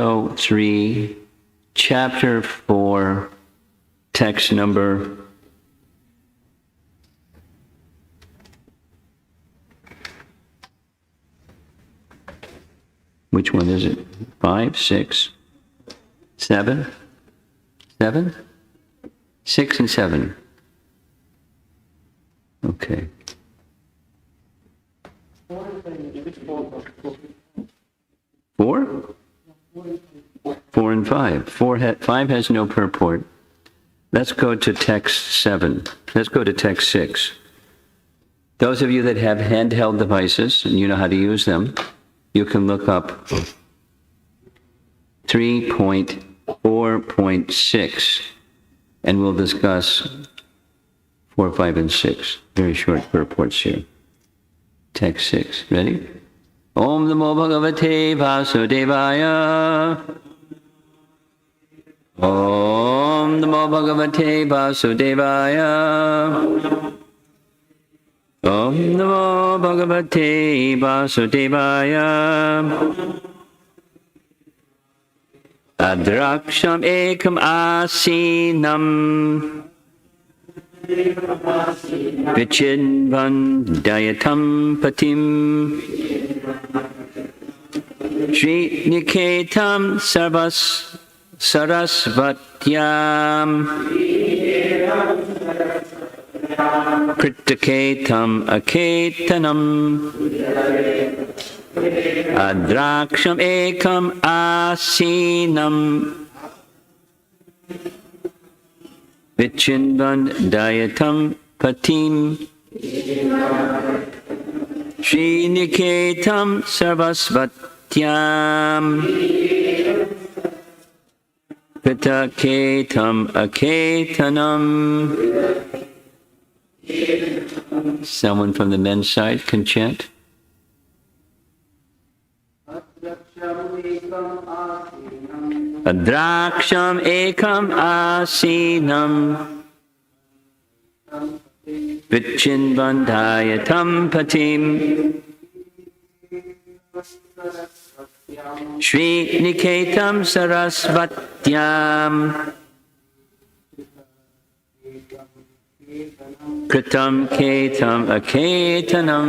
3, chapter 4, text number which one is it? 5, 6, 7? 7? 6 and 7. Okay. 4? 4 and 5. 5 has no purport. Let's go to text 7. Let's go to text 6. Those of you that have handheld devices, and you know how to use them, you can look up 3.4.6, and we'll discuss 4, 5, and 6. Very short purports here. Text 6. Ready? Om Namo Bhagavate Vasudevaya. Om Namo Bhagavate Vasudevaya. Om Namo Bhagavate Vasudevaya. Adraksham ekam asinam Vichinvan dayatam patim Shri Niketam Sarasvatyam Kritaketam Aketanam Adraksham ekam asinam Vichinvan dayatam patim Sriniketam sarvasvatyam Kritaketam aketanam. Someone from the men's side can chant. Adraksham ekam asinam Vichinvan dayatam patim Shri Niketam sarasvatyam Kritam ketam aketanam.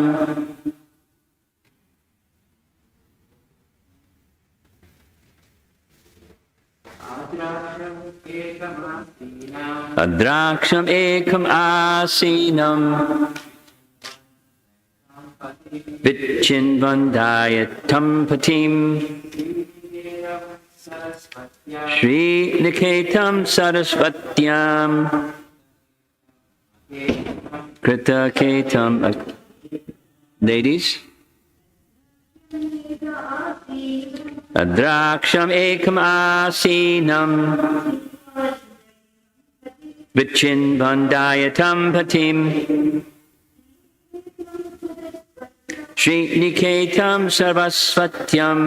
Adraksham ekam asinam Vichinvan dayatam patim Shri Niketam sarasvatyam Kritaketam. Ladies? Adraksham ekam asinam Vichinvan dayatam patim Shri Niketam sarvasvatyam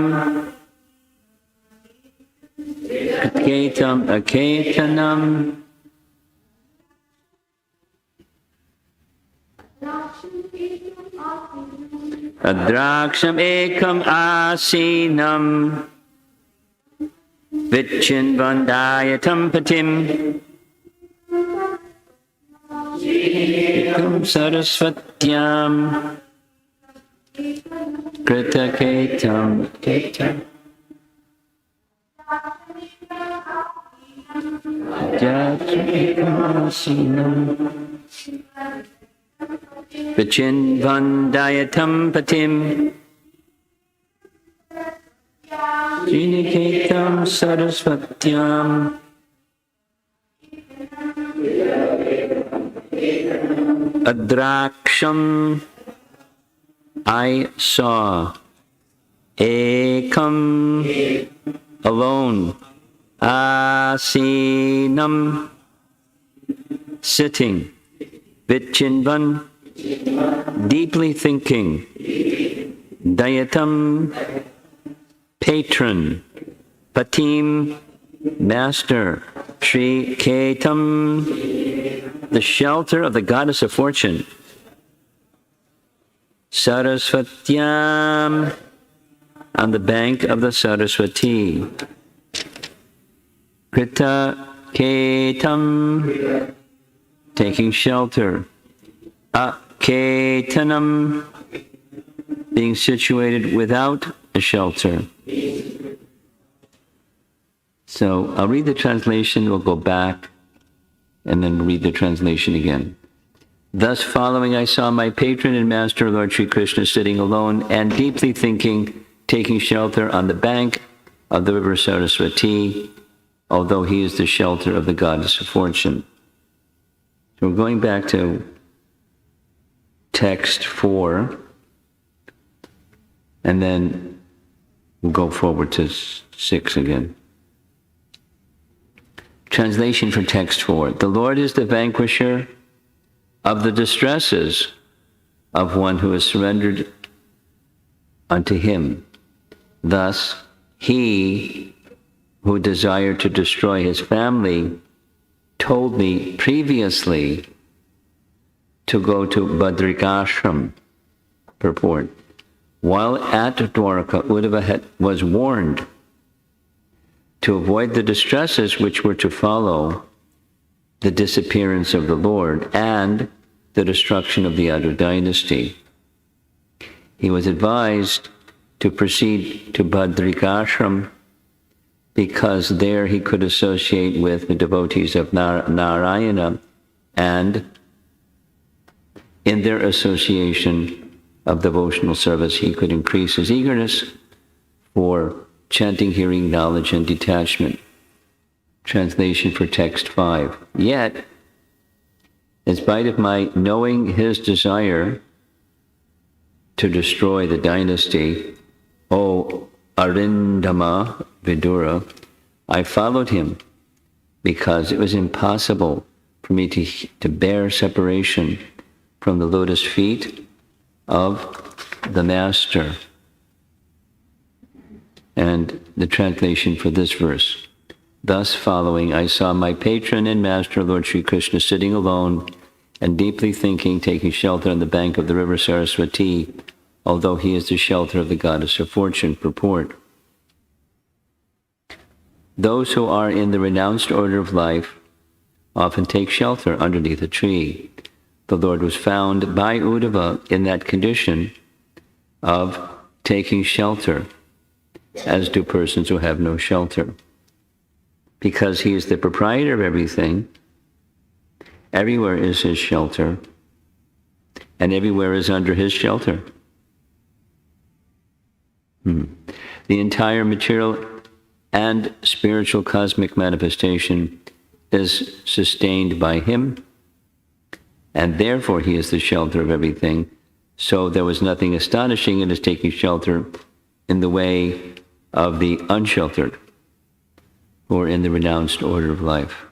Kritaketam aketanam. Adraksham ekam asinam Vichinvan dayatam patim Ekam sarasvatyam Kritaketam ketam. Adraksham ekam asinam Vichinvan dayatam patim Sriniketam sarasvatyam Adraksham. I saw ekam alone asinam sitting Vichinvan deeply thinking dayatam patron patim master Shri Ketam the shelter of the goddess of fortune Sarasvatyam on the bank of the Saraswati. Krita ketam, taking shelter. Aketanam, being situated without a shelter. So I'll read the translation, we'll go back, and then read the translation again. Thus following, I saw my patron and master, Lord Sri Krishna, sitting alone and deeply thinking, taking shelter on the bank of the river Saraswati, although he is the shelter of the goddess of fortune. So we're going back to text 4, and then we'll go forward to 6 again. Translation for text 4. The Lord is the vanquisher of the distresses of one who is surrendered unto him. Thus, he who desired to destroy his family told me previously to go to Badrikashram. Purport. While at Dwarka, Uddhava was warned to avoid the distresses which were to follow the disappearance of the Lord and the destruction of the other dynasty. He was advised to proceed to Badrikashram because there he could associate with the devotees of Narayana, and in their association of devotional service he could increase his eagerness for chanting, hearing, knowledge, and detachment. Translation for text 5. Yet, in spite of my knowing his desire to destroy the dynasty, O Arindama Vidura, I followed him because it was impossible for me to bear separation from the lotus feet of the Master. And the translation for this verse. Thus following, I saw my patron and master, Lord Sri Krishna, sitting alone and deeply thinking, taking shelter on the bank of the river Saraswati, although he is the shelter of the goddess of fortune. Purport. Those who are in the renounced order of life often take shelter underneath a tree. The Lord was found by Uddhava in that condition of taking shelter, as do persons who have no shelter. Because he is the proprietor of everything, everywhere is his shelter, and everywhere is under his shelter. The entire material and spiritual cosmic manifestation is sustained by him, and therefore he is the shelter of everything. So there was nothing astonishing in his taking shelter in the way of the unsheltered, or in the renounced order of life.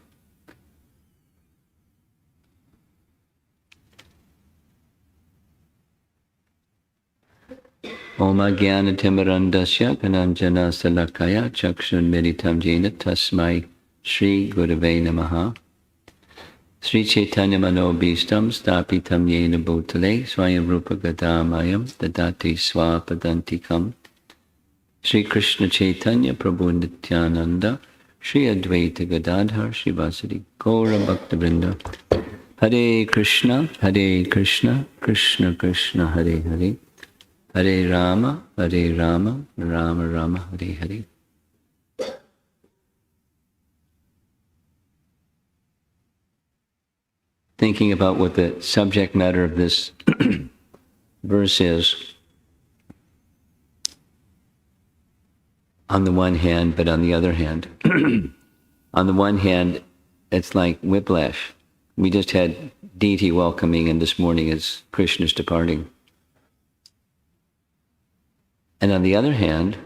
Om Jnana Timirandasya Kananjana Salakaya Chakshun Meditam Jena Tasmai Shri Gurave Namaha. Sri Chaitanya Mano Bhistam Stapitam Yena Bhutale Swayam Rupa Gadamayam Dadati Swapadantikam Sri Krishna Chaitanya Prabhu Nityananda Sri Advaita Gadadhar Shivasari Gaura Bhakta Vrinda. Hare Krishna, Krishna Krishna, Hare Hare, Hare Rama, Rama Rama, Hare Hare. Thinking about what the subject matter of this verse is, on the one hand, but on the other hand, on the one hand, it's like whiplash. We just had deity welcoming, and this morning is Krishna's departing. And on the other hand,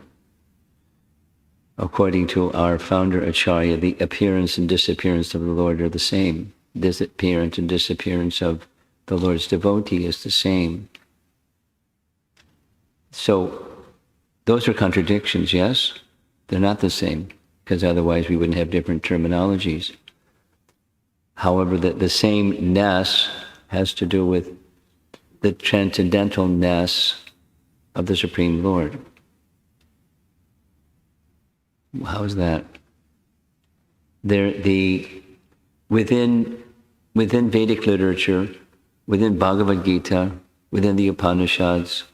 according to our founder Acharya, the appearance and disappearance of the Lord are the same. Disappearance and disappearance of the Lord's devotee is the same. So those are contradictions, yes? They're not the same, because otherwise we wouldn't have different terminologies. However, the sameness has to do with the transcendentalness of the Supreme Lord. How's that? Within Vedic literature, within Bhagavad Gita, within the Upanishads,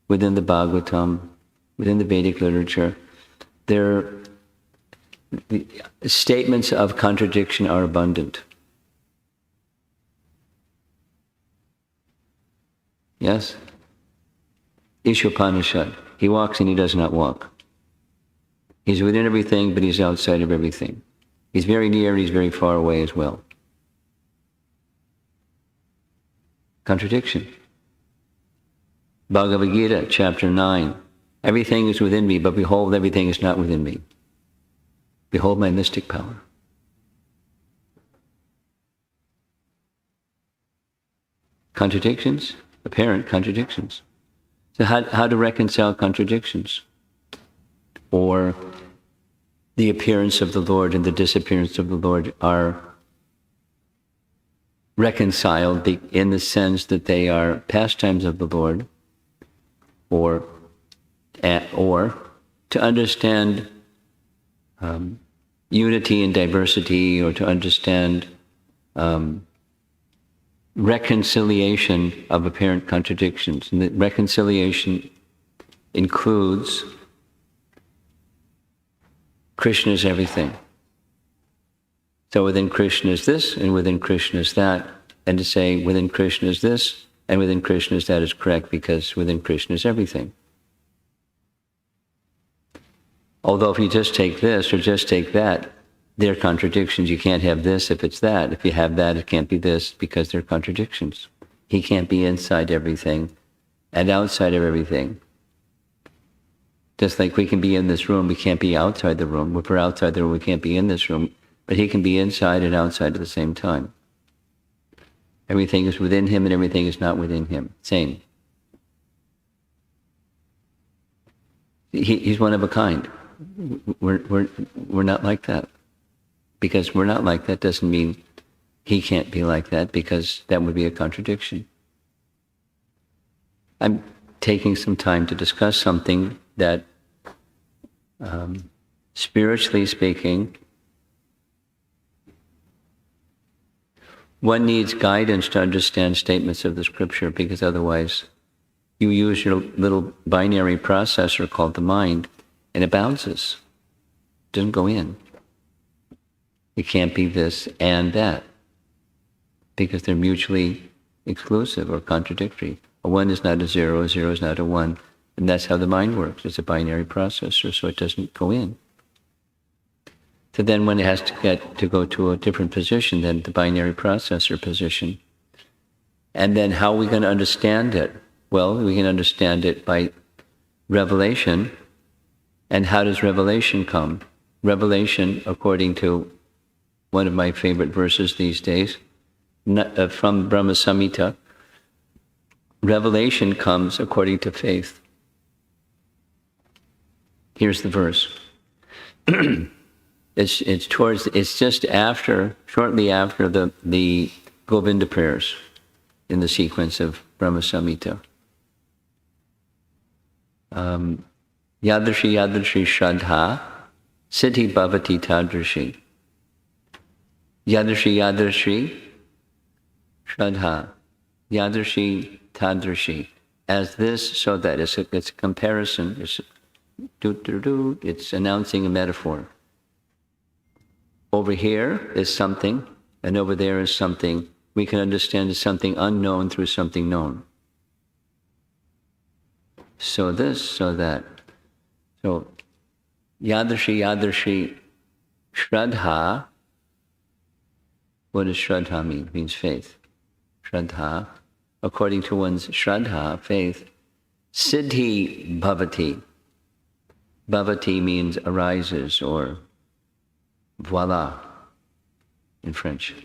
within the Bhagavatam, within the Vedic literature, the statements of contradiction are abundant. Yes? Ishopanishad. He walks and he does not walk. He's within everything, but he's outside of everything. He's very near and he's very far away as well. Contradiction. Bhagavad Gita, chapter 9. Everything is within me, but behold, everything is not within me. Behold my mystic power. Contradictions? Apparent contradictions. So how to reconcile contradictions? Or the appearance of the Lord and the disappearance of the Lord are reconciled in the sense that they are pastimes of the Lord, or to understand unity and diversity, or to understand reconciliation of apparent contradictions. And the reconciliation includes Krishna is everything. So within Krishna is this, and within Krishna is that. And to say within Krishna is this, and within Krishna is that is correct, because within Krishna is everything. Although if you just take this or just take that, they're contradictions. You can't have this if it's that. If you have that, it can't be this, because they're contradictions. He can't be inside everything and outside of everything. Just like we can be in this room, we can't be outside the room. If we're outside the room, we can't be in this room. But he can be inside and outside at the same time. Everything is within him and everything is not within him. Same. He's one of a kind. We're not like that. Because we're not like that doesn't mean he can't be like that, because that would be a contradiction. I'm taking some time to discuss something that, spiritually speaking, one needs guidance to understand statements of the scripture, because otherwise you use your little binary processor called the mind, and it bounces. It doesn't go in. It can't be this and that, because they're mutually exclusive or contradictory. A one is not a zero is not a one. And that's how the mind works. It's a binary processor, so it doesn't go in. So then when it has to go to a different position than the binary processor position, and then how are we going to understand it? Well, we can understand it by revelation. And how does revelation come? Revelation, according to one of my favorite verses these days, from Brahma Samhita, revelation comes according to faith. Here's the verse. It's just after, shortly after the Govinda prayers in the sequence of Brahma Samhita. Yadrashi yadrashi shraddha siddhi bhavati tadrashi. Yadrashi yadrashi shraddha. Yadrashi tadrashi. As this, so that. It's a comparison. It's announcing a metaphor. Over here is something, and over there is something. We can understand as something unknown through something known. So this, so that. So, yadrashi, yadrashi, shraddha. What does shraddha mean? It means faith. Shraddha. According to one's shraddha, faith, siddhi bhavati. Bhavati means arises, or voila in French.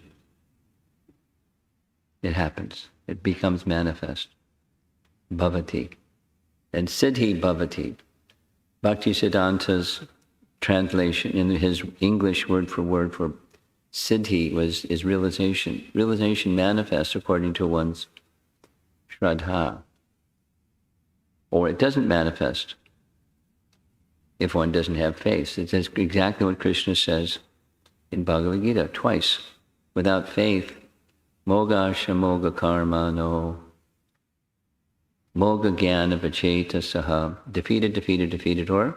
It happens. It becomes manifest. Bhavati. And siddhi bhavati. Bhaktisiddhanta's translation in his English word for siddhi is realization. Realization manifests according to one's shraddha. Or it doesn't manifest. if one doesn't have faith. It's exactly what Krishna says in Bhagavad Gita twice. Without faith, mogasha moga karma no, moga jnana vacheta saha, defeated, or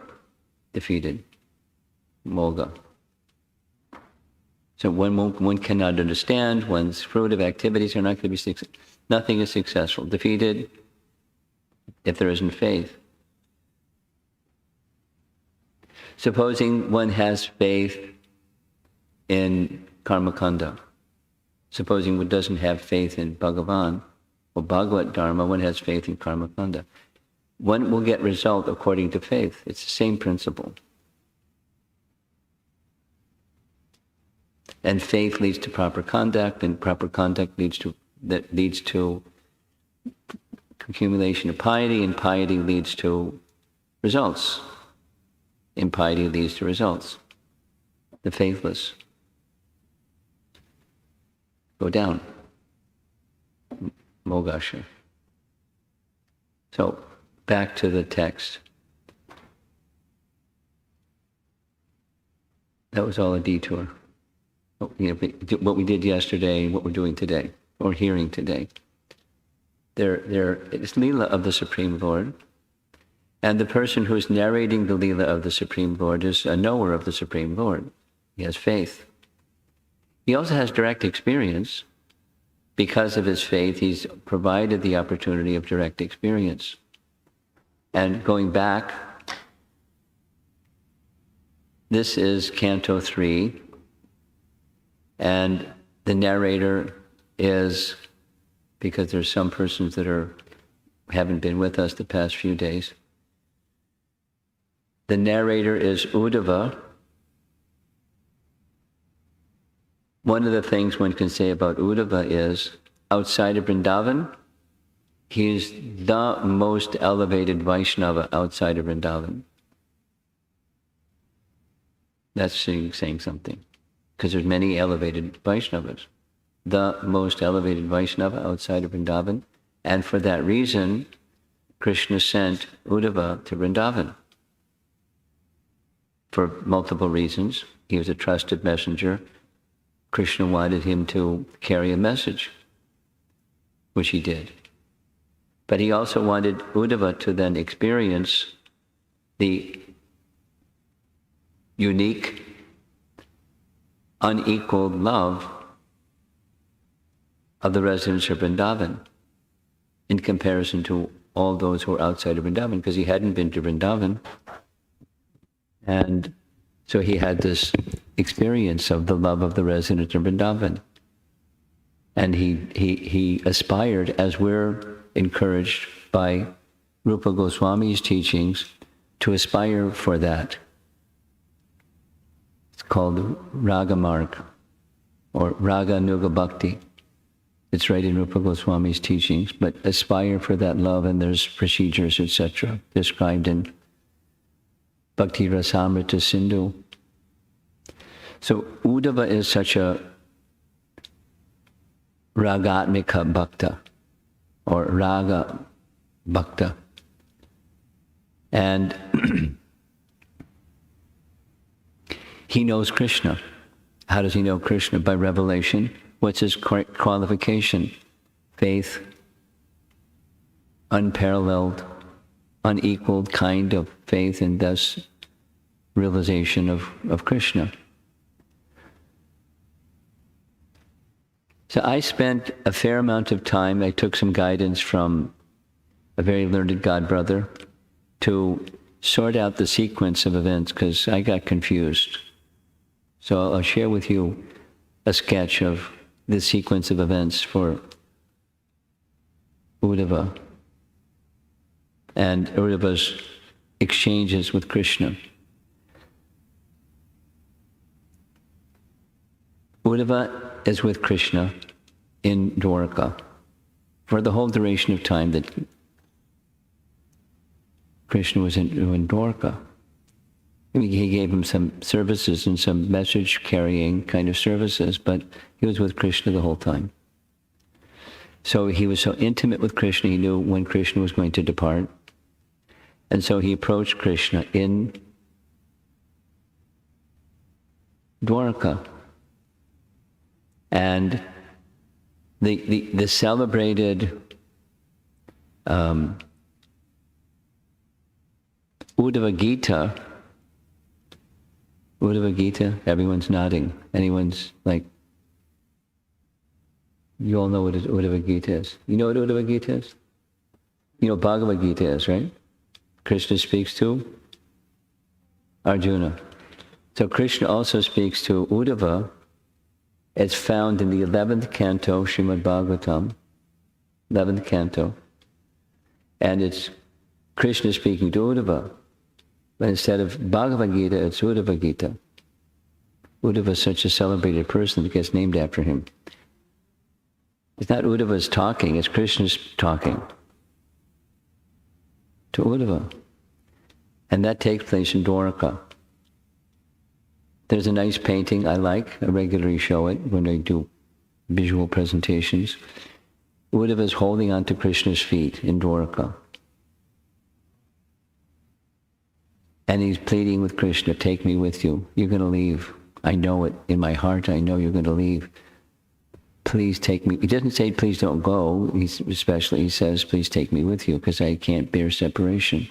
defeated. Moga. So one cannot understand, one's fruitive activities are not going to be successful. Nothing is successful. Defeated if there isn't faith. Supposing one has faith in Karmakanda. Supposing one doesn't have faith in Bhagavan or Bhagavad Dharma, one has faith in Karmakanda. One will get result according to faith. It's the same principle. And faith leads to proper conduct, and proper conduct leads to accumulation of piety, and piety leads to results. Impiety leads to results. The faithless go down. Mogasha. So, back to the text. That was all a detour. What we did yesterday, what we're doing today, or hearing today. It's Leela of the Supreme Lord. And the person who is narrating the Leela of the Supreme Lord is a knower of the Supreme Lord. He has faith. He also has direct experience. Because of his faith, he's provided the opportunity of direct experience. And going back, this is Canto 3. And the narrator is, because there's some persons that haven't been with us the past few days, the narrator is Uddhava. One of the things one can say about Uddhava is, outside of Vrindavan, he is the most elevated Vaishnava outside of Vrindavan. That's saying something. Because there's many elevated Vaishnavas. The most elevated Vaishnava outside of Vrindavan. And for that reason, Krishna sent Uddhava to Vrindavan. For multiple reasons. He was a trusted messenger. Krishna wanted him to carry a message, which he did. But he also wanted Uddhava to then experience the unique, unequaled love of the residents of Vrindavan in comparison to all those who are outside of Vrindavan, because he hadn't been to Vrindavan. And so he had this experience of the love of the residents of Vrindavan. And he aspired, as we're encouraged by Rupa Goswami's teachings, to aspire for that. It's called Raga Marg, or Raga Nuga Bhakti. It's right in Rupa Goswami's teachings, but aspire for that love, and there's procedures, etc., described in Bhakti Rasamrita Sindhu. So Uddhava is such a ragatmika bhakta, or raga bhakta. And he knows Krishna. How does he know Krishna? By revelation. What's his qualification? Faith, unparalleled, unequaled kind of faith, and thus realization of Krishna. So I spent a fair amount of time, I took some guidance from a very learned godbrother to sort out the sequence of events, because I got confused. So I'll share with you a sketch of the sequence of events for Uddhava and Uddhava's exchanges with Krishna. Uddhava is with Krishna in Dwarka for the whole duration of time that Krishna was in Dwarka. He gave him some services and some message carrying kind of services, but he was with Krishna the whole time. So he was so intimate with Krishna, he knew when Krishna was going to depart. And so he approached Krishna in Dwarka. And the celebrated Uddhava Gita, everyone's nodding. Anyone's like, you all know what Uddhava Gita is. You know what Uddhava Gita is? You know what Bhagavad Gita is, right? Krishna speaks to Arjuna. So Krishna also speaks to Uddhava. It's found in the 11th canto, Srimad Bhagavatam, 11th canto. And it's Krishna speaking to Uddhava. But instead of Bhagavad Gita, it's Uddhava Gita. Uddhava is such a celebrated person that gets named after him. It's not Uddhava's talking, it's Krishna's talking to Uddhava. And that takes place in Dwarka. There's a nice painting I like. I regularly show it when I do visual presentations. Uddhava is holding onto Krishna's feet in Dwarka. And he's pleading with Krishna, take me with you. You're going to leave. I know it. In my heart, I know you're going to leave. Please take me. He doesn't say, please don't go. He says, please take me with you, because I can't bear separation.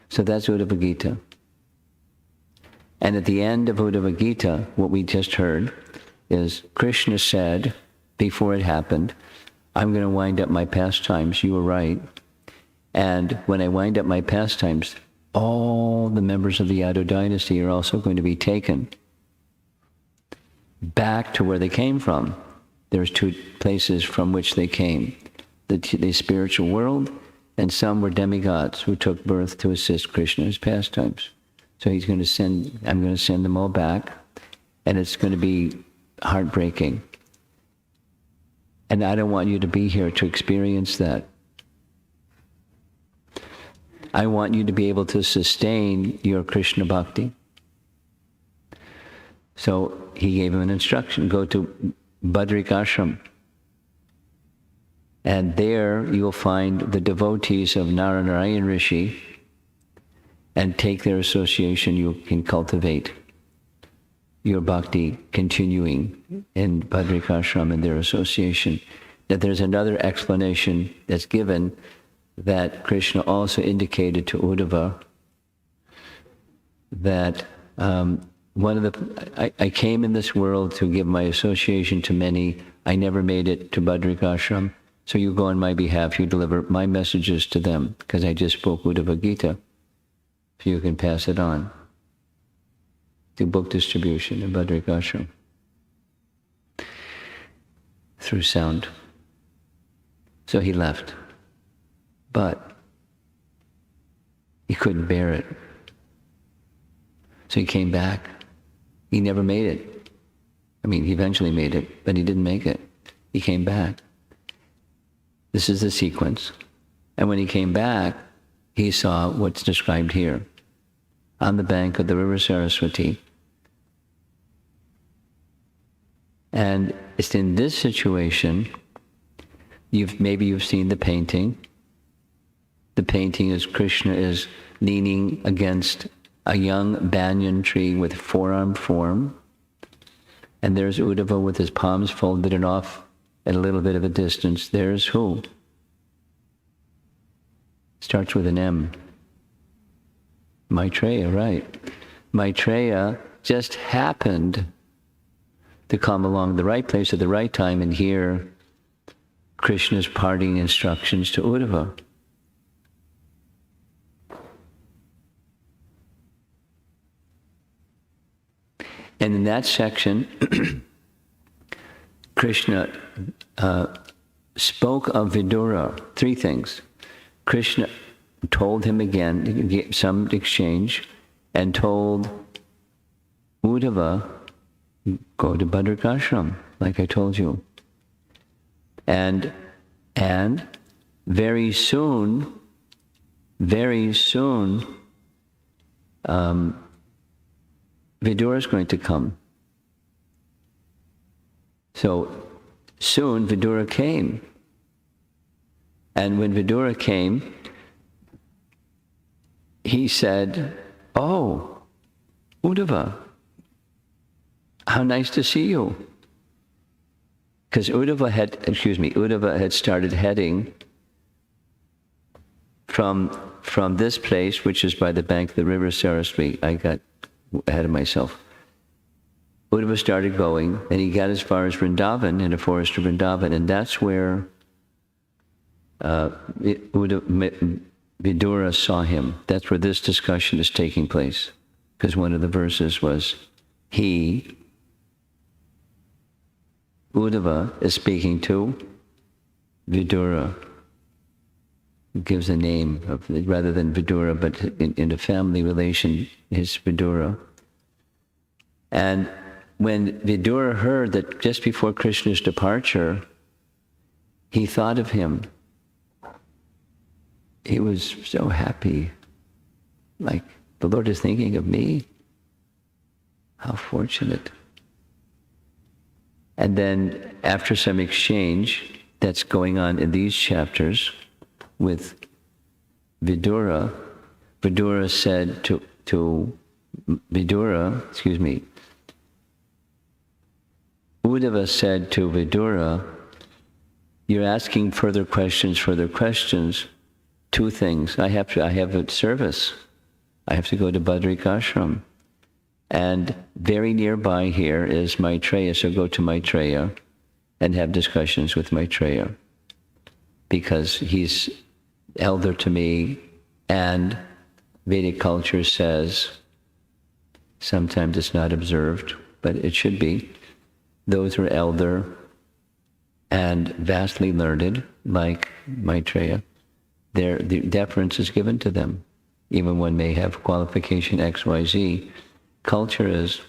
So that's Uddhava Gita. And at the end of Uddhava Gita, what we just heard is Krishna said, before it happened, I'm going to wind up my pastimes. You were right. And when I wind up my pastimes, all the members of the Yadu dynasty are also going to be taken back to where they came from. There's two places from which they came. The spiritual world, and some were demigods who took birth to assist Krishna's pastimes. So I'm going to send them all back, and it's going to be heartbreaking. And I don't want you to be here to experience that. I want you to be able to sustain your Krishna bhakti. So he gave him an instruction, go to Badrik Ashram. And there you'll find the devotees of Narayana Rishi, and take their association. You can cultivate your bhakti continuing in Badrik Ashram and their association. That there's another explanation that's given, that Krishna also indicated to Uddhava that I came in this world to give my association to many. I never made it to Badrik Ashram. So you go on my behalf, you deliver my messages to them, because I just spoke Uddhava Gita. So you can pass it on. Do book distribution in Badrik Ashram through sound. So he left. But he couldn't bear it. So he came back. He never made it. I mean, he eventually made it, but he didn't make it. He came back. This is the sequence. And when he came back, he saw what's described here. On the bank of the river Saraswati. And it's in this situation, maybe you've seen the painting. The painting is Krishna is leaning against a young banyan tree with four-armed form. And there's Uddhava with his palms folded and off at a little bit of a distance. There's who? Starts with an M. Maitreya, right. Maitreya just happened to come along the right place at the right time and hear Krishna's parting instructions to Uddhava. And in that section, Krishna spoke of Vidura, three things. Krishna told him again, some exchange, and told Uddhava, go to Badrik Ashram, like I told you. And very soon, Vidura is going to come. So soon Vidura came. And when Vidura came, he said, oh, Uddhava, how nice to see you. Because Uddhava had started heading from this place, which is by the bank of the river Saraswati. I got ahead of myself. Uddhava started going, and he got as far as Vrindavan, in the forest of Vrindavan, and that's where Vidura saw him. That's where this discussion is taking place, because one of the verses was, Uddhava is speaking to Vidura. It gives a name of, rather than Vidura, but in a family relation, his Vidura. And when Vidura heard that just before Krishna's departure, he thought of him. He was so happy. Like, the Lord is thinking of me? How fortunate. And then after some exchange that's going on in these chapters with Vidura, Vidura said to Vidura, Uddhava said to Vidura, you're asking further questions. Two things. I have a service. I have to go to Badrik Ashram. And very nearby here is Maitreya, so go to Maitreya and have discussions with Maitreya, because he's elder to me, and Vedic culture says, sometimes it's not observed, but it should be, those who are elder and vastly learned, like Maitreya, the deference is given to them. Even one may have qualification X, Y, Z. Culture is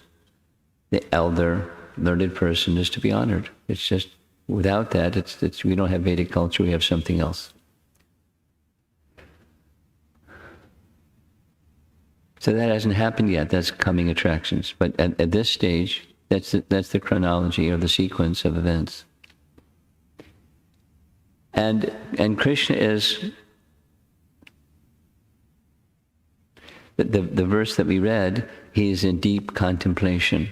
the elder, learned person is to be honored. It's just, without that, it's we don't have Vedic culture, we have something else. So that hasn't happened yet, that's coming attractions. But at this stage, that's the chronology or the sequence of events. And Krishna is, the verse that we read, he is in deep contemplation.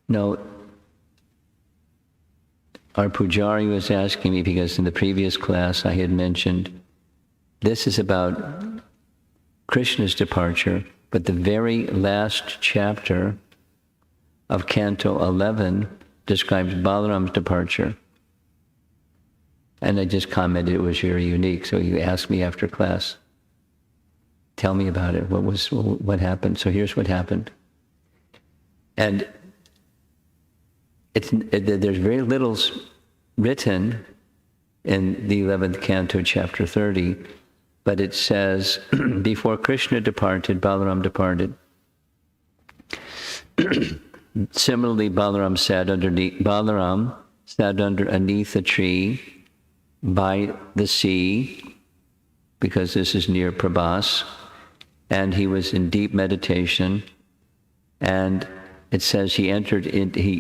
Now, our Pujari was asking me, because in the previous class I had mentioned, this is about Krishna's departure, but the very last chapter of Canto 11 describes Balaram's departure. And I just commented it was very unique, so you asked me after class, tell me about it, what happened? So here's what happened. And there's very little written in the 11th canto, chapter 30, but it says, before Krishna departed, Balaram departed. Similarly, Balaram sat underneath a tree by the sea, because this is near Prabhas, and he was in deep meditation, and it says he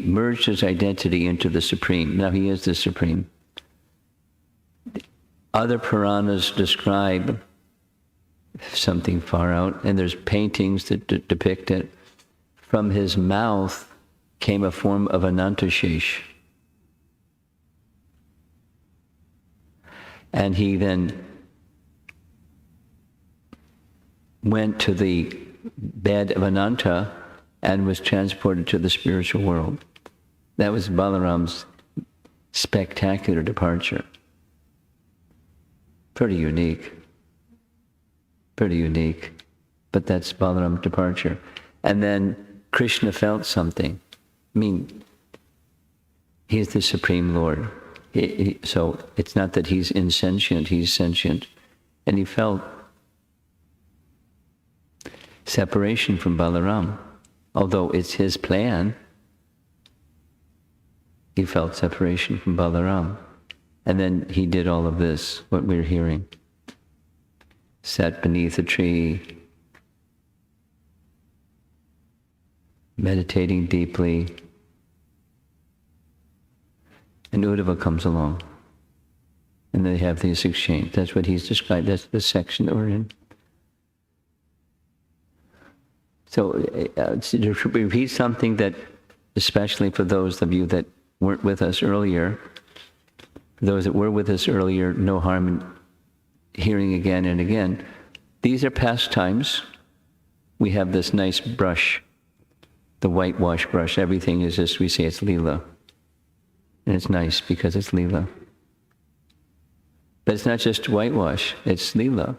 merged his identity into the Supreme. Now he is the Supreme. Other Puranas describe something far out, and there's paintings that depict it. From his mouth came a form of Anantashesh. And he then went to the bed of Ananta and was transported to the spiritual world. That was Balaram's spectacular departure. Pretty unique. But that's Balaram's departure. And then Krishna felt something. I mean, he's the Supreme Lord. So it's not that he's insentient, he's sentient. And he felt separation from Balaram. Although it's his plan, he felt separation from Balaram. And then he did all of this, what we're hearing. Sat beneath a tree, meditating deeply. And Uddhava comes along. And they have this exchange. That's what he's described. That's the section that we're in. So to repeat something that, especially for those of you that weren't with us earlier, those that were with us earlier, no harm in hearing again and again. These are pastimes. We have this nice brush, the whitewash brush. Everything is just, we say it's lila. And it's nice because it's lila. But it's not just whitewash, it's lila.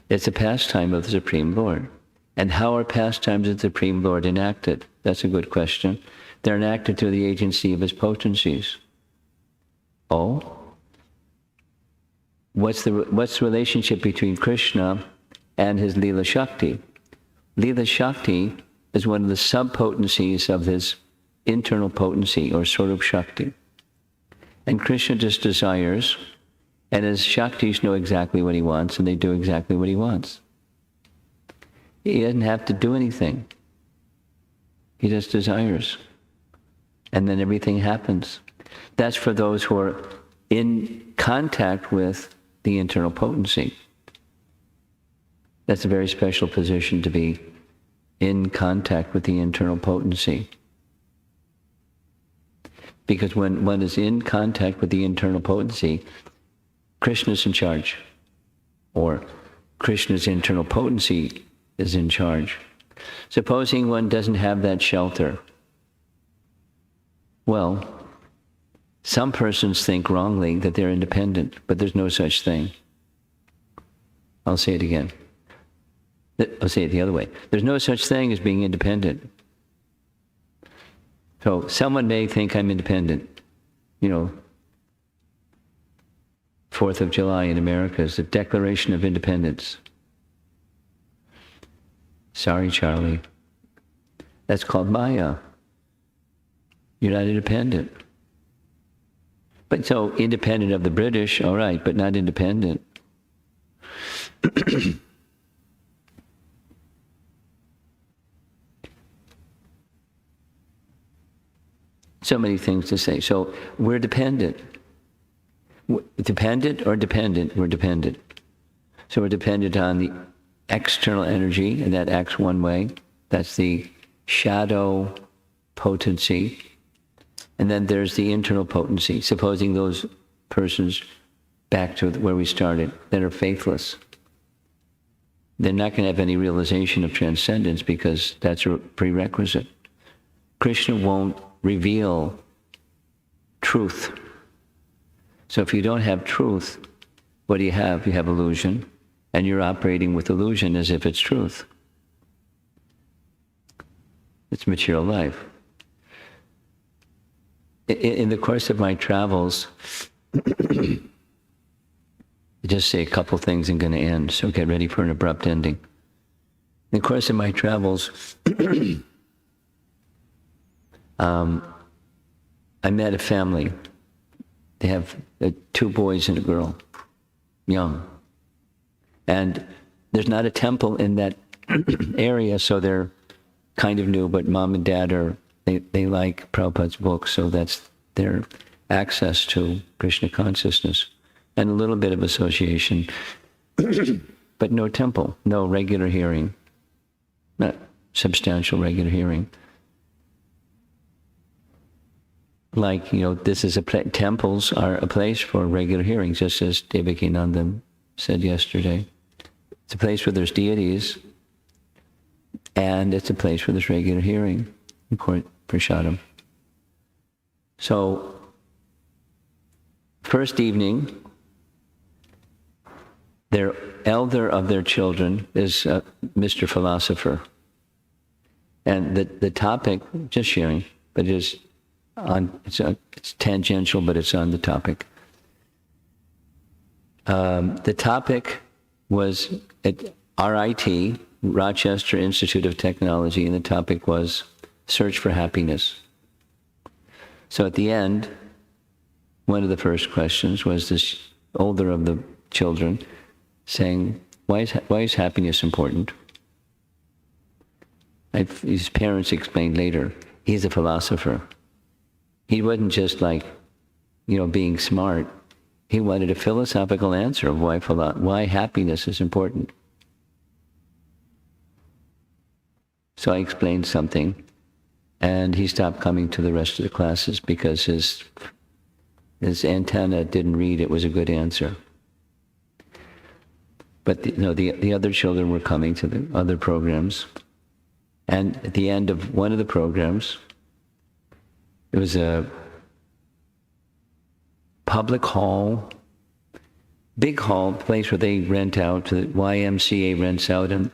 It's a pastime of the Supreme Lord. And how are pastimes of the Supreme Lord enacted? That's a good question. They're enacted through the agency of his potencies. Oh? What's the relationship between Krishna and his Lila Shakti? Lila Shakti is one of the sub-potencies of his internal potency, or Swarup Shakti. And Krishna just desires, and his Shaktis know exactly what he wants, and they do exactly what he wants. He doesn't have to do anything. He just desires. And then everything happens. That's for those who are in contact with the internal potency. That's a very special position, to be in contact with the internal potency. Because when one is in contact with the internal potency, Krishna's in charge, or Krishna's internal potency is in charge. Supposing one doesn't have that shelter, well, some persons think wrongly that they're independent, but there's no such thing. I'll say it again. I'll say it the other way. There's no such thing as being independent. So someone may think I'm independent. 4th of July in America is the Declaration of Independence. Sorry, Charlie. That's called Maya. You're not independent. But so independent of the British, all right, but not independent. So many things to say. So we're dependent. Dependent or dependent? We're dependent. So we're dependent on the external energy, and that acts one way. That's the shadow potency. And then there's the internal potency. Supposing those persons, back to where we started, that are faithless, they're not going to have any realization of transcendence, because that's a prerequisite. Krishna won't reveal truth. So if you don't have truth, what do you have? You have illusion, and you're operating with illusion as if it's truth. It's material life. In the course of my travels, I just say a couple things and going to end, so get ready for an abrupt ending. In the course of my travels, I met a family. They have 2 boys and a girl, young. And there's not a temple in that area, so they're kind of new, but mom and dad they like Prabhupada's books, so that's their access to Krishna consciousness. And a little bit of association, but no temple, no regular hearing, not substantial regular hearing. Like, this is temples are a place for regular hearing, just as Devakinandan said yesterday. It's a place where there's deities, and it's a place where there's regular hearing, prasadam. So, first evening, their elder of their children is Mr. Philosopher. And the topic, just sharing, but it's tangential, but it's on the topic. The topic was at RIT, Rochester Institute of Technology, and the topic was search for happiness. So at the end, one of the first questions was this older of the children saying, why is happiness important? His parents explained later, he's a philosopher. He wasn't just being smart. He wanted a philosophical answer of why happiness is important. So I explained something, and he stopped coming to the rest of the classes because his antenna didn't read it was a good answer. But the other children were coming to the other programs. And at the end of one of the programs, it was a public hall, big hall, place where they rent out, the YMCA rents out, and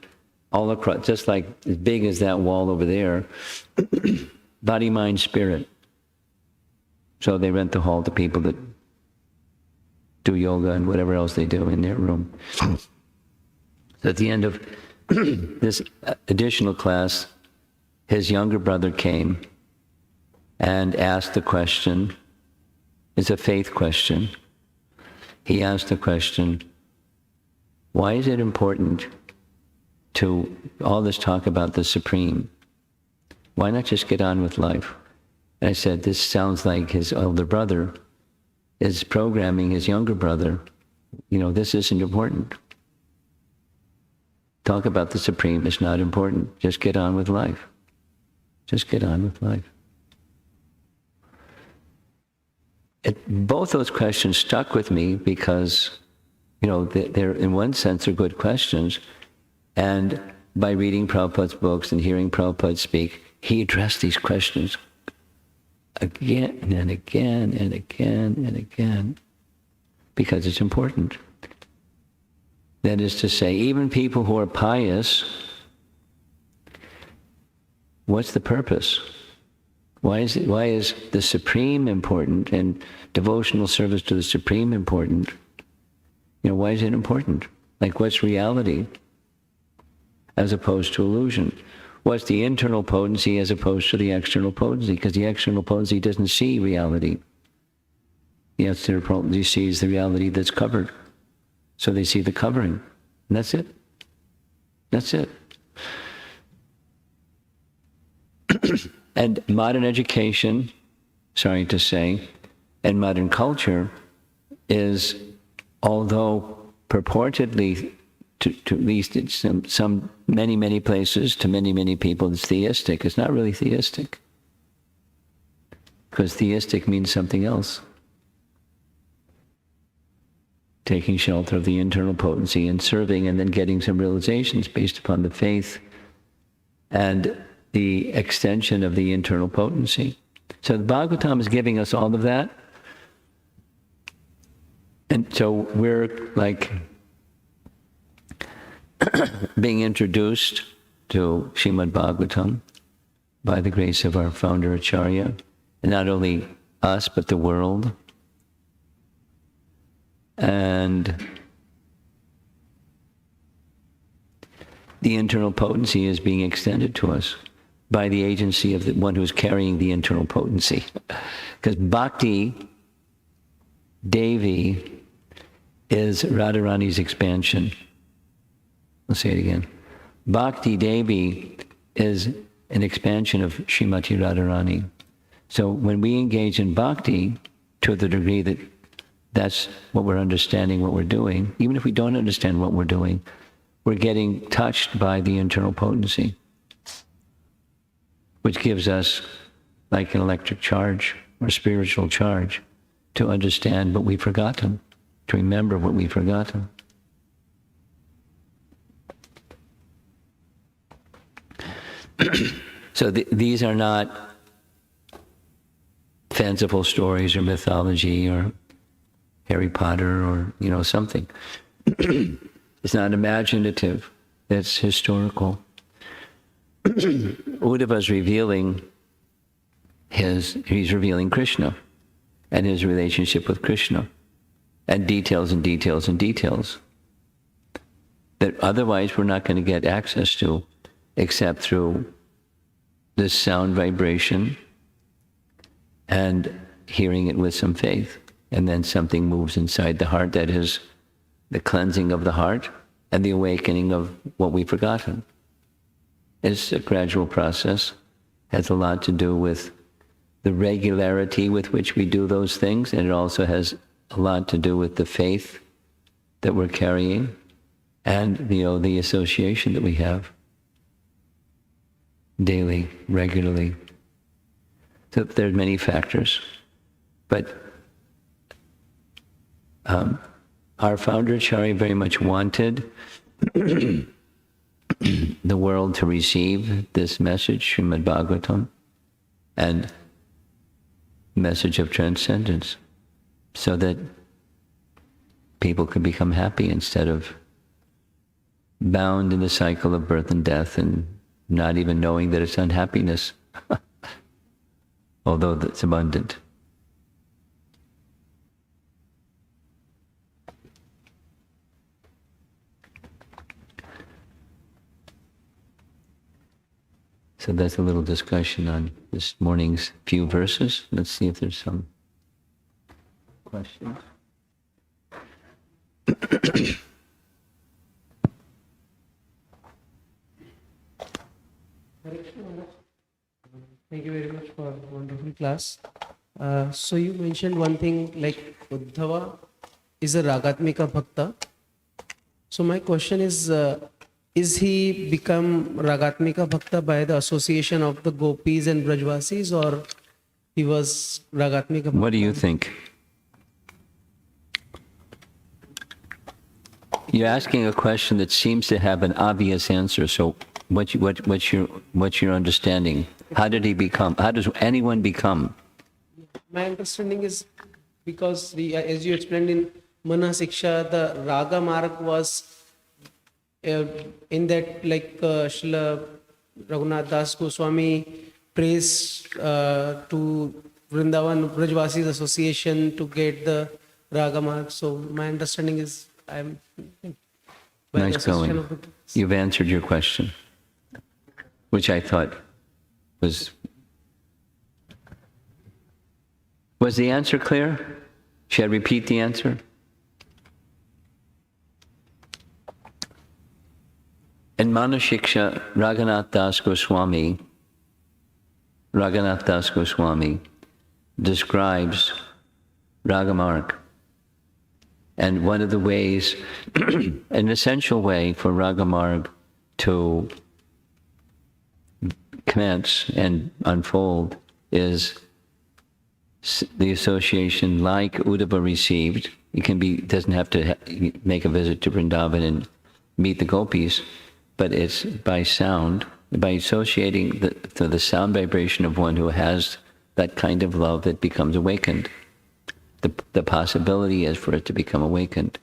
all across, just like as big as that wall over there, body, mind, spirit. So they rent the hall to people that do yoga and whatever else they do in their room. So at the end of this additional class, his younger brother came and asked the question. It's a faith question. He asked the question, why is it important to all this talk about the Supreme? Why not just get on with life? And I said, this sounds like his older brother is programming his younger brother. This isn't important. Talk about the Supreme is not important. Just get on with life. Just get on with life. Both those questions stuck with me because, they're in one sense they're good questions. And by reading Prabhupada's books and hearing Prabhupada speak, he addressed these questions again and again and again and again because it's important. That is to say, even people who are pious, what's the purpose? Why is the Supreme important and devotional service to the Supreme important? Why is it important? Like, what's reality as opposed to illusion? What's the internal potency as opposed to the external potency? Because the external potency doesn't see reality. The external potency sees the reality that's covered. So they see the covering. And that's it. That's it. And modern education, sorry to say, and modern culture is, although purportedly, to at least in many places, to many people, it's theistic. It's not really theistic. Because theistic means something else. Taking shelter of the internal potency and serving and then getting some realizations based upon the faith and the extension of the internal potency. So the Bhagavatam is giving us all of that. And so we're like being introduced to Srimad Bhagavatam by the grace of our founder Acharya, and not only us, but the world. And the internal potency is being extended to us by the agency of the one who's carrying the internal potency. Because Bhakti Devi is Radharani's expansion. I'll say it again. Bhakti Devi is an expansion of Srimati Radharani. So when we engage in bhakti, to the degree that that's what we're understanding, what we're doing, even if we don't understand what we're doing, we're getting touched by the internal potency, which gives us like an electric charge or spiritual charge to understand what we've forgotten, to remember what we've forgotten. So these are not fanciful stories or mythology or Harry Potter or, something. It's not imaginative. It's historical. Uddhava is revealing he's revealing Krishna and his relationship with Krishna and details and details and details that otherwise we're not going to get access to except through this sound vibration and hearing it with some faith. And then something moves inside the heart, that is the cleansing of the heart and the awakening of what we've forgotten. It's a gradual process, has a lot to do with the regularity with which we do those things, and it also has a lot to do with the faith that we're carrying and the association that we have. daily, regularly. So there are many factors. But our founder Acharya very much wanted the world to receive this message, Srimad Bhagavatam, and message of transcendence, so that people could become happy instead of bound in the cycle of birth and death and not even knowing that it's unhappiness, although that's abundant. So that's a little discussion on this morning's few verses. Let's see if there's some questions. Thank you very much for a wonderful class. So you mentioned one thing like Uddhava is a Ragatmika Bhakta. So my question is he become Ragatmika Bhakta by the association of the Gopis and Brajvasis, or he was Ragatmika Bhakta? What do you think? You're asking a question that seems to have an obvious answer. So what's your understanding? How did he become? How does anyone become? My understanding is because as you explained in Mana Siksha, the Raga Marg was in that Srila Raghunath Das Goswami prays to Vrindavan Brajvasis Association to get the Raga Marg. So my understanding is Nice going. You've answered your question, which I thought was the answer clear? Should I repeat the answer? In Manushiksha, Raghunath Das Goswami describes Ragamarg. And one of the ways, an essential way for Ragamarg to commence and unfold is the association like Uddhava received. It doesn't have to make a visit to Vrindavan and meet the gopis, but it's by sound, by associating the sound vibration of one who has that kind of love that becomes awakened. The possibility is for it to become awakened.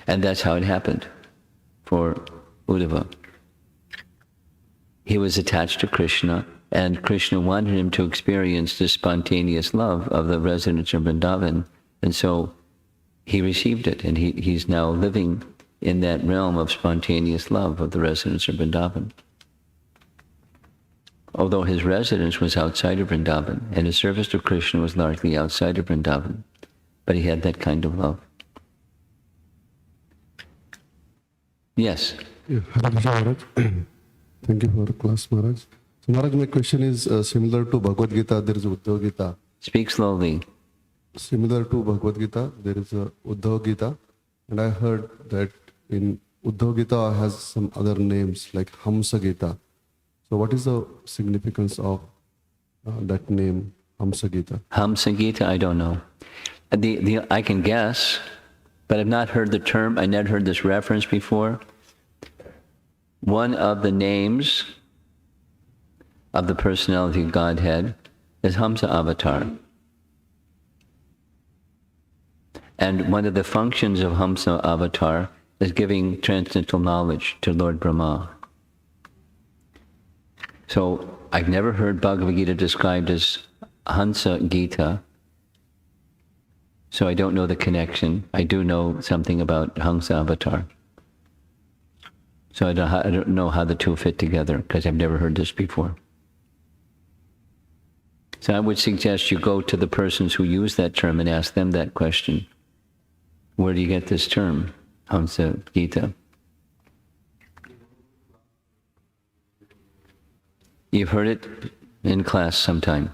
And that's how it happened for Uddhava. He was attached to Krishna, and Krishna wanted him to experience the spontaneous love of the residents of Vrindavan, and so he received it, and he's now living in that realm of spontaneous love of the residents of Vrindavan. Although his residence was outside of Vrindavan, and his service to Krishna was largely outside of Vrindavan, but he had that kind of love. Yes? Yeah, Hare Krishna, Maharaj. Thank you for the class, Maharaj. So Maharaj, my question is similar to Bhagavad Gita, there is Uddhava Gita. Speak slowly. Similar to Bhagavad Gita, there is a Uddhava Gita, and I heard that in Uddhava Gita has some other names like Hamsa Gita. So what is the significance of that name, Hamsa Gita? Hamsa Gita, I don't know. I can guess, but I've not heard the term. I never heard this reference before. One of the names of the personality of Godhead is Hamsa Avatar. And one of the functions of Hamsa Avatar is giving transcendental knowledge to Lord Brahma. So I've never heard Bhagavad Gita described as Hansa Gita, so I don't know the connection. I do know something about Hamsa Avatar. So I don't know how the two fit together, because I've never heard this before. So I would suggest you go to the persons who use that term and ask them that question. Where do you get this term, Hamsa Gita? You've heard it in class sometime.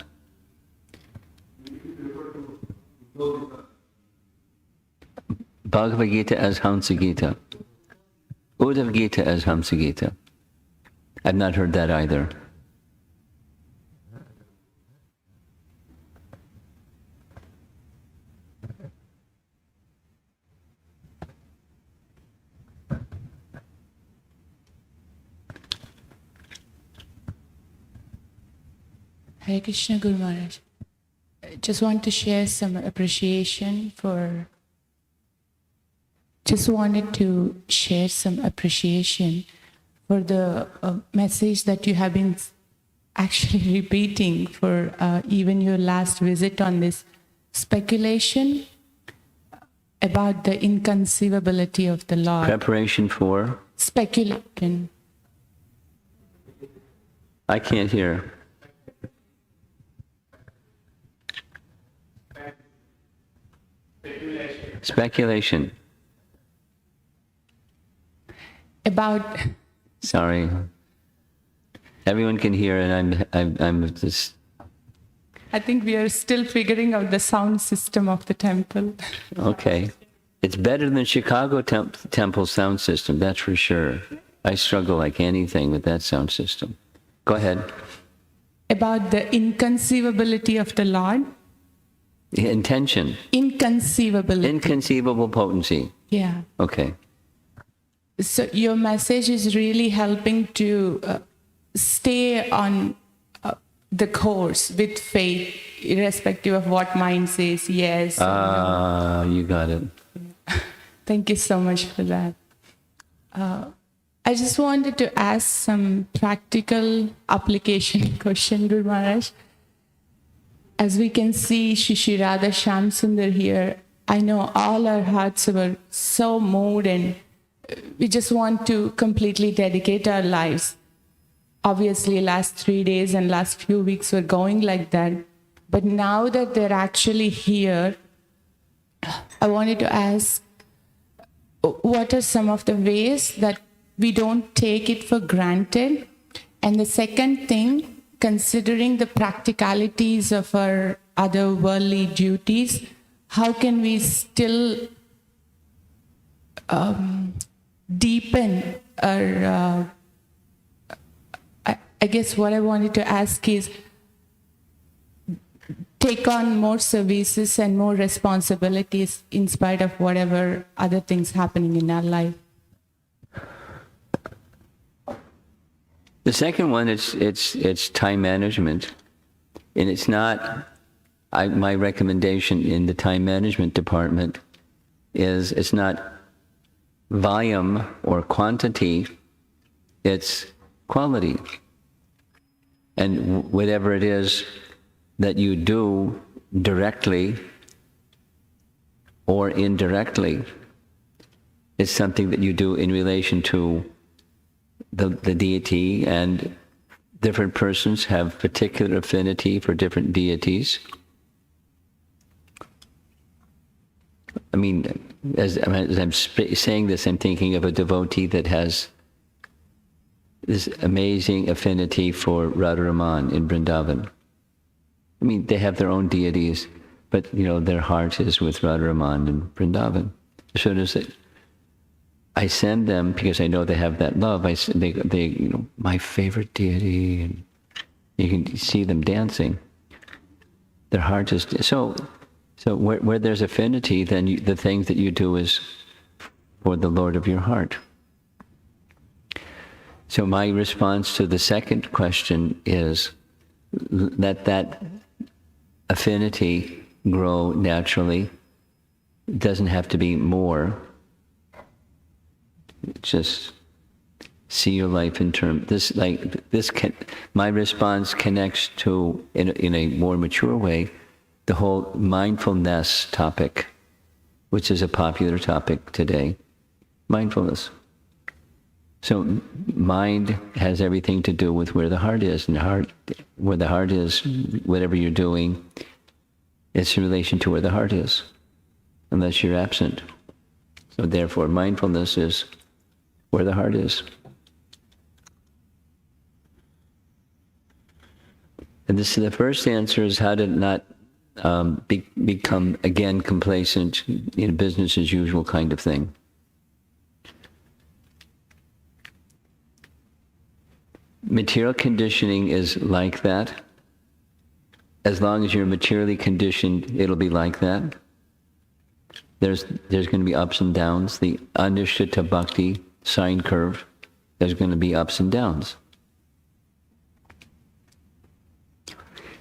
Bhagavad Gita as Hamsa Gita. Uddhava Gita as Hamsa Gita. I've not heard that either. Hare Krishna, Guru Maharaj. I just want to share some appreciation for. Just wanted to share some appreciation for the message that you have been actually repeating for even your last visit on this speculation about the inconceivability of the Lord. Preparation for? Speculation. I can't hear. Speculation. About. Sorry. Everyone can hear, and I'm just. I think we are still figuring out the sound system of the temple. Okay. It's better than Chicago temple sound system, that's for sure. I struggle like anything with that sound system. Go ahead. About the inconceivability of the Lord. Intention. Inconceivability. Inconceivable potency. Yeah. Okay. So your message is really helping to stay on the course with faith, irrespective of what mind says, yes. You got it. Thank you so much for that. I just wanted to ask some practical application question, Guru Maharaj. As we can see, Shri Radha Shamsundar here, I know all our hearts were so moved and we just want to completely dedicate our lives. Obviously, last 3 days and last few weeks were going like that. But now that they're actually here, I wanted to ask, what are some of the ways that we don't take it for granted? And the second thing, considering the practicalities of our other worldly duties, how can we still deepen our... I guess what I wanted to ask is, take on more services and more responsibilities in spite of whatever other things happening in our life. The second one, it's time management, and it's not. My recommendation in the time management department is it's not volume or quantity, it's quality. And whatever it is that you do directly or indirectly is something that you do in relation to the deity, and different persons have particular affinity for different deities. I mean, as I'm saying this, I'm thinking of a devotee that has this amazing affinity for Radharaman in Vrindavan. I mean, they have their own deities, but their heart is with Radharaman in Vrindavan. So does it. I send them because I know they have that love. They my favorite deity, and you can see them dancing. Their heart is so. Where there's affinity, then the things that you do is for the Lord of your heart. So my response to the second question is let that affinity grow naturally. It doesn't have to be more. Just see your life in terms. My response connects to, in a more mature way, the whole mindfulness topic, which is a popular topic today. Mindfulness. So mind has everything to do with where the heart is, and where the heart is, whatever you're doing, it's in relation to where the heart is, unless you're absent. So therefore, mindfulness is where the heart is. And the first answer is how to not become, again, complacent in a business as usual kind of thing. Material conditioning is like that. As long as you're materially conditioned, it'll be like that. There's going to be ups and downs. The Anushtita Bhakti sine curve, there's going to be ups and downs.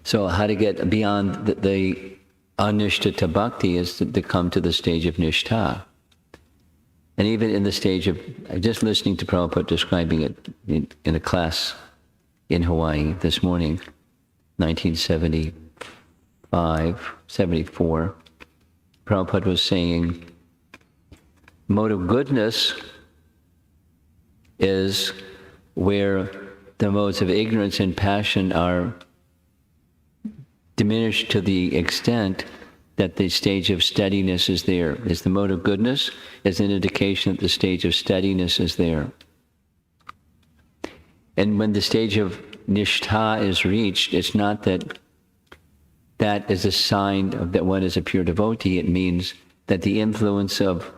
So how to get beyond the Anushtita Bhakti is to come to the stage of Nishtha. And even in the stage of, just listening to Prabhupada describing it in a class in Hawaii this morning, 1975, 74, Prabhupada was saying, mode of goodness is where the modes of ignorance and passion are diminished to the extent that the stage of steadiness is there. Is the mode of goodness is an indication that the stage of steadiness is there. And when the stage of nishtha is reached, it's not that that is a sign of that one is a pure devotee. It means that the influence of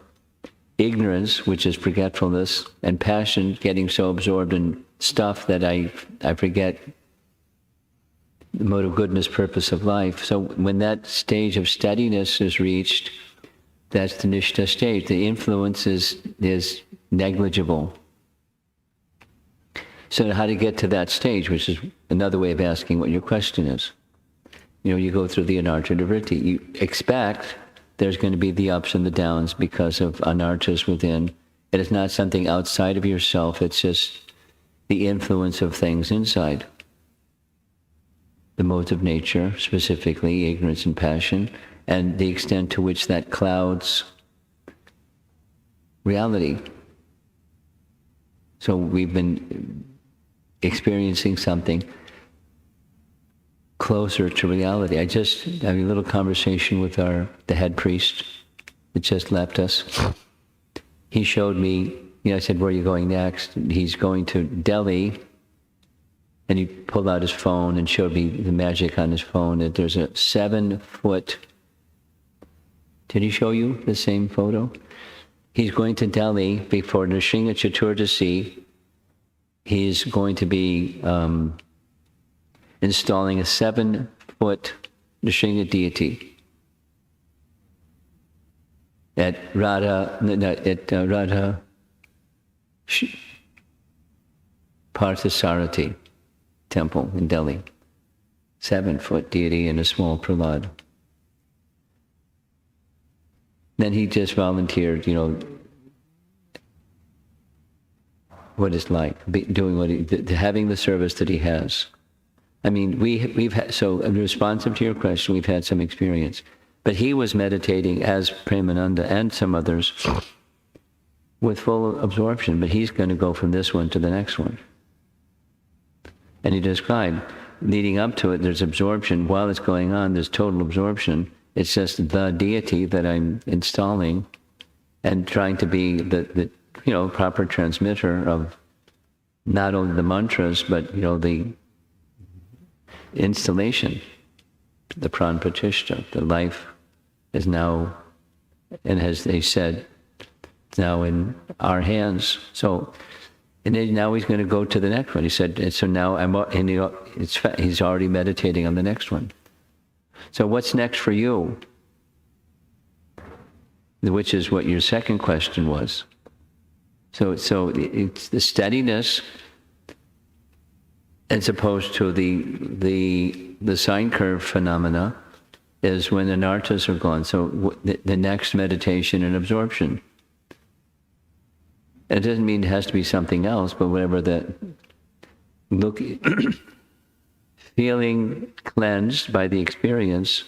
ignorance, which is forgetfulness, and passion, getting so absorbed in stuff that I forget the mode of goodness, purpose of life. So when that stage of steadiness is reached, that's the nishtha stage. The influence is negligible. So how to get to that stage, which is another way of asking what your question is. You know, you go through the anartha nivritti. You expect there's going to be the ups and the downs because of anarthas within. It is not something outside of yourself. It's just the influence of things inside. The modes of nature, specifically ignorance and passion, and the extent to which that clouds reality. So we've been experiencing something closer to reality. I just had a little conversation with the head priest that just left us. He showed me, I said, where are you going next? He's going to Delhi. And he pulled out his phone and showed me the magic on his phone. That there's a 7-foot. Did he show you the same photo? He's going to Delhi before Nrsimha Chaturdasi. He's going to be installing a 7-foot Nrsimha deity at Radha Parthasarathi temple in Delhi. 7-foot deity and a small pralad. Then he just volunteered, what it's like, doing what having the service that he has. I mean, we've had, so responsive to your question, we've had some experience. But he was meditating as Premananda and some others with full absorption, but he's going to go from this one to the next one. And he described, leading up to it, there's absorption. While it's going on, there's total absorption. It's just the deity that I'm installing and trying to be the proper transmitter of not only the mantras, but, the installation, the pran pratishtha. The life is now, and as they said, it's now in our hands. So, and then now he's going to go to the next one. He said, so now he's already meditating on the next one. So what's next for you? Which is what your second question was. So it's the steadiness as opposed to the sine curve phenomena is when the anarthas are gone. So the next meditation and absorption. It doesn't mean it has to be something else, but whatever feeling cleansed by the experience,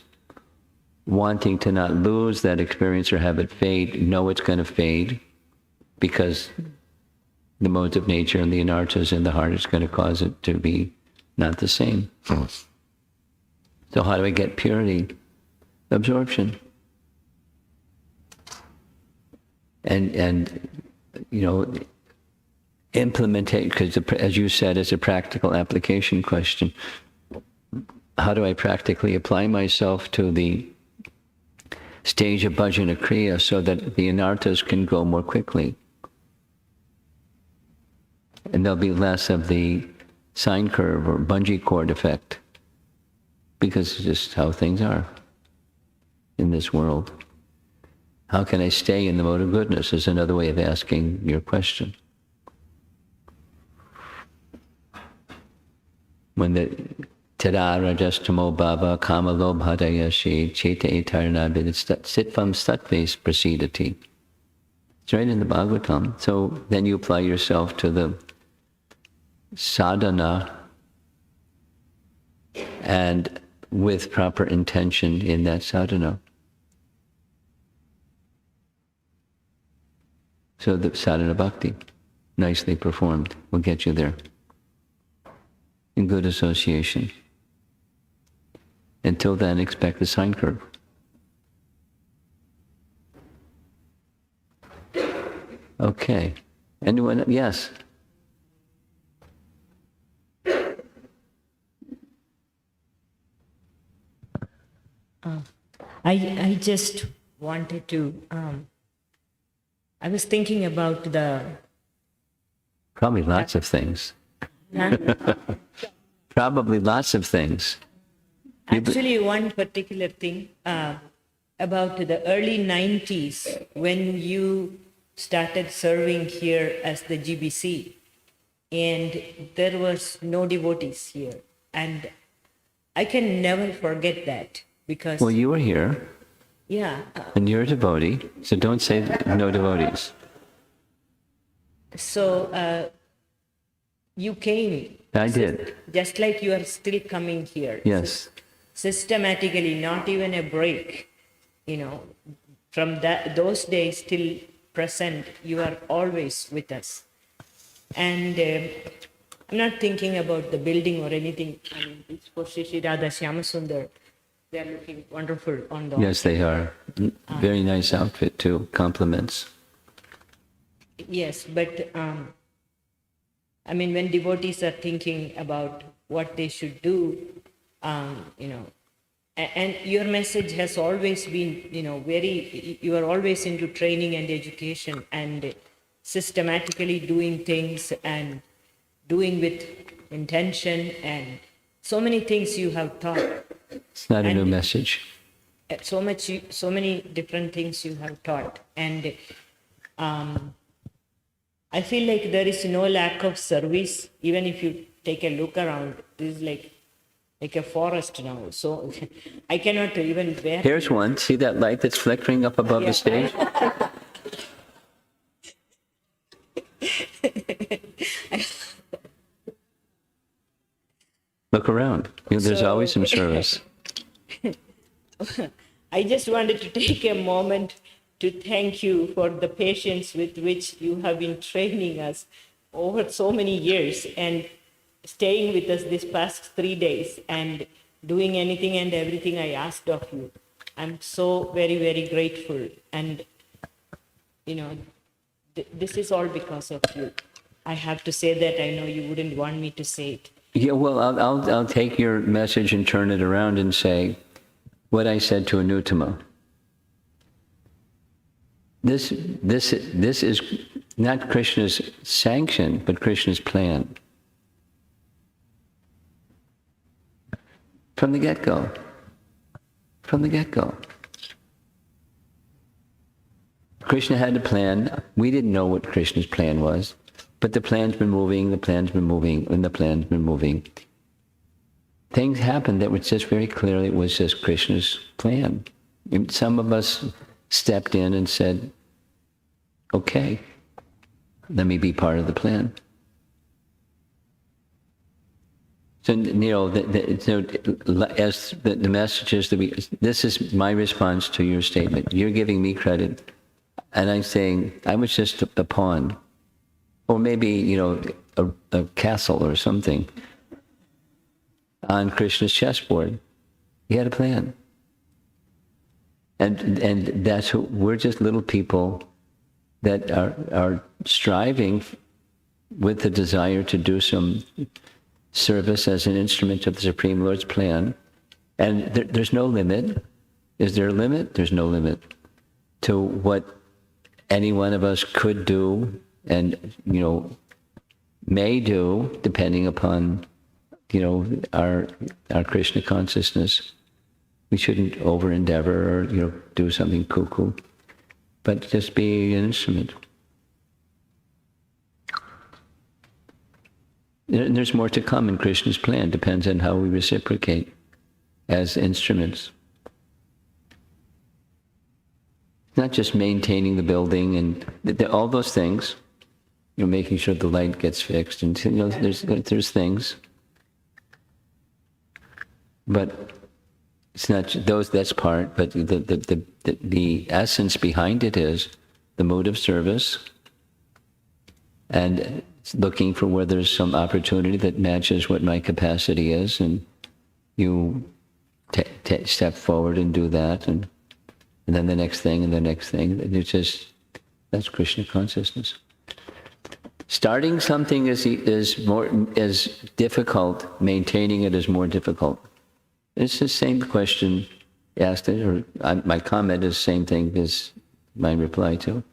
wanting to not lose that experience or have it fade, know it's going to fade, because the modes of nature and the anarthas in the heart is going to cause it to be not the same. So how do I get purity? Absorption. And implementate, because as you said, it's a practical application question. How do I practically apply myself to the stage of bhajana kriya so that the anarthas can go more quickly? And there'll be less of the sine curve or bungee cord effect, because it's just how things are in this world. How can I stay in the mode of goodness is another way of asking your question. When the tada rajastamo bhava kama lobhadayashi cheta etarna sitvam satves prasidati. It's right in the Bhagavatam. So then you apply yourself to the sadhana and with proper intention in that sadhana. So the sadhana bhakti, nicely performed, will get you there. In good association. Until then, expect the sine curve. Okay. Anyone? Yes. I just wanted to, I was thinking about Probably lots of things. Huh? Probably lots of things. Actually, one particular thing about the early 90s when you started serving here as the GBC, and there was no devotees here. And I can never forget that because, Well, you were here, yeah. and you're a devotee, so don't say no devotees. So you came. I did. Just like you are still coming here. Yes. Systematically, not even a break, from those days till present, you are always with us. And I'm not thinking about the building or anything. I mean, it's for Shri Radha Shyamasundar. They are looking wonderful on the... Yes, they are. Very nice outfit too. Compliments. Yes, but I mean, when devotees are thinking about what they should do, and your message has always been, you are always into training and education and systematically doing things and doing with intention, and so many things you have taught. It's not a new And- message. So many different things you have taught, and I feel like there is no lack of service. Even if you take a look around, this is like a forest now. So I cannot even bear. Here's one. See that light that's flickering up above the stage? Look around. There's So- always some service. I just wanted to take a moment to thank you for the patience with which you have been training us over so many years and staying with us this past 3 days and doing anything and everything I asked of you. I'm so very, very grateful. And, this is all because of you. I have to say that. I know you wouldn't want me to say it. Yeah, well, I'll take your message and turn it around and say what I said to Uddhava. This is not Krishna's sanction, but Krishna's plan. From the get-go. From the get-go. Krishna had a plan. We didn't know what Krishna's plan was, but the plan's been moving, and the plan's been moving. Things happened that was just very clearly, it was just Krishna's plan. And some of us stepped in and said, okay, let me be part of the plan. So, as the message is, this is my response to your statement. You're giving me credit, and I'm saying I was just a pawn, or maybe, a castle or something on Krishna's chessboard. He had a plan. And that's who, we're just little people that are striving with the desire to do some service as an instrument of the Supreme Lord's plan. And there's no limit. Is there a limit? There's no limit to what any one of us could do and, may do, depending upon, our Krishna consciousness. We shouldn't over-endeavor or, do something cuckoo, but just be an instrument. There's more to come in Krishna's plan. Depends on how we reciprocate as instruments. Not just maintaining the building and all those things, making sure the light gets fixed, and there's things. But it's not those. That's part. But the essence behind it is the mode of service, and looking for where there's some opportunity that matches what my capacity is, and you step forward and do that, and then the next thing, and the next thing. That's Krishna consciousness. Starting something is difficult. Maintaining it is more difficult. It's the same question asked, or my comment is the same thing as my reply to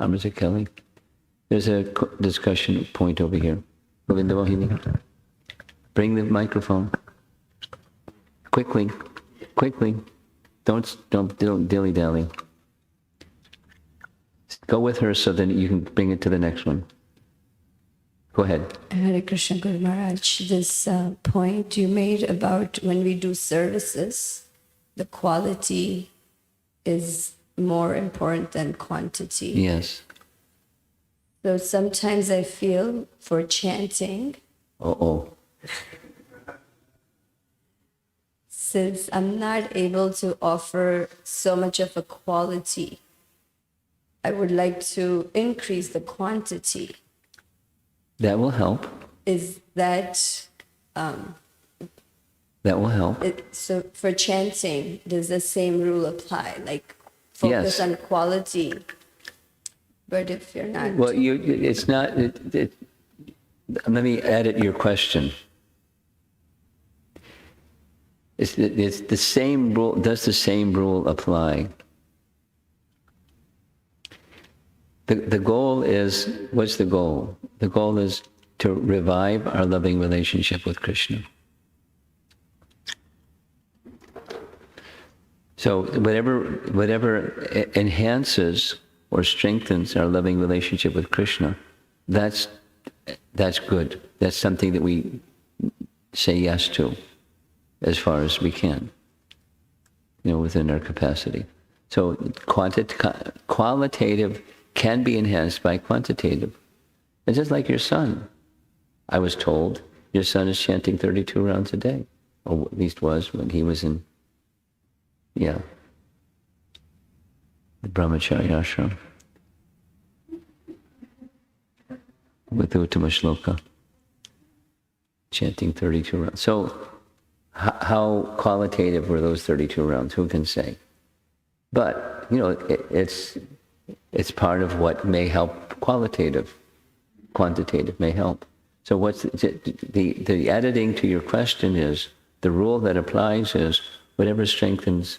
Amrita Kelly. There's a discussion point over here. Govinda Mohini, bring the microphone. Quickly. Don't dilly-dally. Go with her so then you can bring it to the next one. Go ahead. Hare Krishna Guru Maharaj, this point you made about when we do services, the quality is more important than quantity. Yes. So sometimes I feel for chanting, since I'm not able to offer so much of a quality, I would like to increase the quantity. That will help. Is that... that will help. So for chanting, does the same rule apply? Like focus Yes. on quality, but if you're not... Well, it's not... let me edit your question. It's the same rule. Does the same rule apply? The goal is, what's the goal? The goal is to revive our loving relationship with Krishna. So whatever enhances or strengthens our loving relationship with Krishna, that's good. That's something that we say yes to as far as we can, within our capacity. So qualitative can be enhanced by quantitative. It's just like your son. I was told your son is chanting 32 rounds a day, or at least was when he was in, the brahmacharya ashram with Uttama Shloka, chanting 32 rounds. So how qualitative were those 32 rounds? Who can say? But, it's part of what may help quantitative may help. So what's the editing to your question is, the rule that applies is whatever strengthens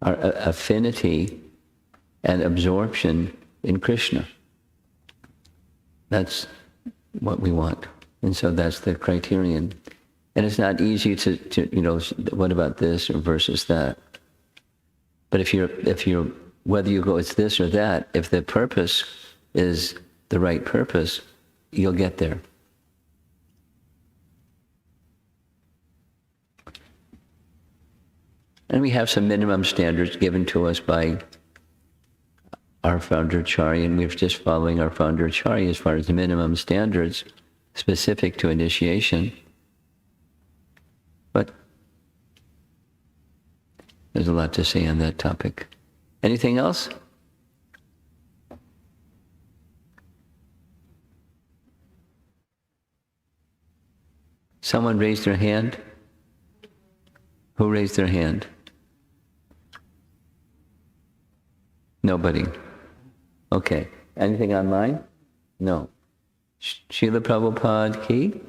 our affinity and absorption in Krishna. That's what we want. And so that's the criterion. And it's not easy to what about this or versus that? But if you're whether you go it's this or that, if the purpose is the right purpose, you'll get there. And we have some minimum standards given to us by our founder Acharya, and we're just following our founder Acharya as far as the minimum standards specific to initiation. But there's a lot to say on that topic. Anything else? Someone raised their hand? Who raised their hand? Nobody. Okay. Anything online? No. Srila Prabhupada ki?